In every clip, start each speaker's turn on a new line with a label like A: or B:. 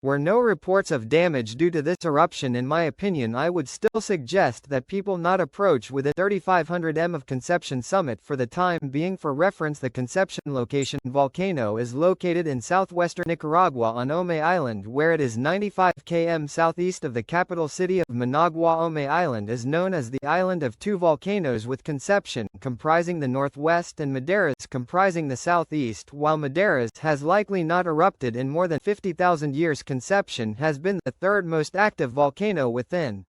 A: were no reports of damage due to this eruption. In my opinion, I would still suggest that people not approach within 3,500 m of Concepcion summit for the time being. For reference, the Concepcion volcano is located in southwestern Nicaragua on Ome Island, where it is 95 km southeast of the capital city of Managua. Ome Island is known as the Island of Two Volcanoes, with Concepcion comprising the northwest and Madeiras comprising the southeast. While Madeiras has likely not erupted in more than 50,000 years, Concepcion has been the third most active volcano within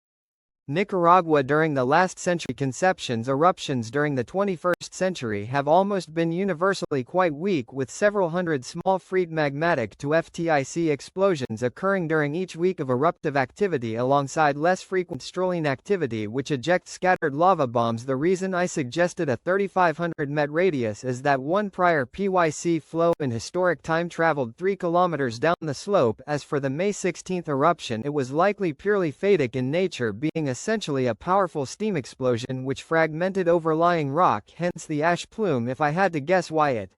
A: Nicaragua during the last century. Concepcion's eruptions during the 21st century have almost been universally quite weak, with several hundred small freak magmatic to FTIC explosions occurring during each week of eruptive activity, alongside less frequent strolling activity which ejects scattered lava bombs. The reason I suggested a 3,500 met radius is that one prior PYC flow in historic time traveled 3 kilometers down the slope. As for the May 16 eruption, it was likely purely phatic in nature, being essentially a powerful steam explosion which fragmented overlying rock, hence the ash plume. If I had to guess why it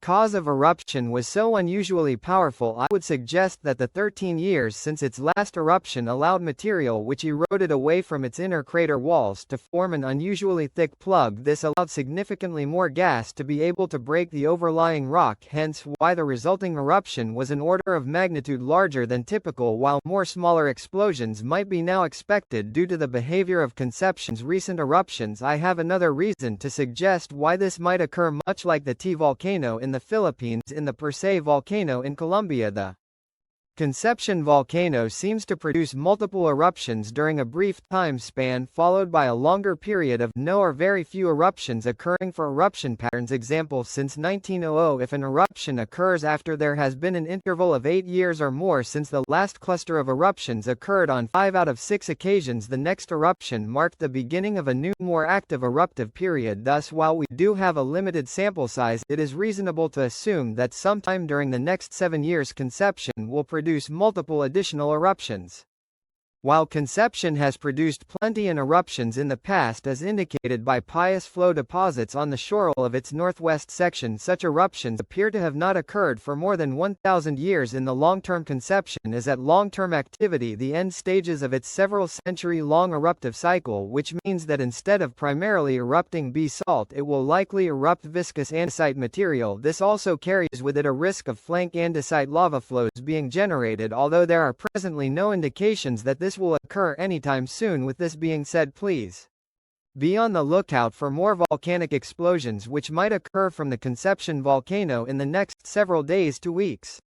A: cause of eruption was so unusually powerful, I would suggest that the 13 years since its last eruption allowed material which eroded away from its inner crater walls to form an unusually thick plug. This allowed significantly more gas to be able to break the overlying rock, hence why the resulting eruption was an order of magnitude larger than typical. While more smaller explosions might be now expected due to the behavior of Concepcion's recent eruptions, I have another reason to suggest why this might occur. Much like the T volcano in the Philippines and the Persei volcano in Colombia, the Concepcion volcano seems to produce multiple eruptions during a brief time span, followed by a longer period of no or very few eruptions occurring. For eruption patterns example, since 1900, if an eruption occurs after there has been an interval of 8 years or more since the last cluster of eruptions occurred, on 5 out of 6 occasions the next eruption marked the beginning of a new, more active eruptive period. Thus, while we do have a limited sample size, it is reasonable to assume that sometime during the next 7 years Concepcion will produce multiple additional eruptions. While Concepcion has produced plenty in eruptions in the past, as indicated by pious flow deposits on the shoreline of its northwest section, such eruptions appear to have not occurred for more than 1,000 years. In the long-term, Concepcion is at long-term activity, the end stages of its several century-long eruptive cycle, which means that instead of primarily erupting basalt, it will likely erupt viscous andesite material. This also carries with it a risk of flank andesite lava flows being generated, although there are presently no indications that this will occur anytime soon. With this being said, please be on the lookout for more volcanic explosions which might occur from the Concepcion volcano in the next several days to weeks.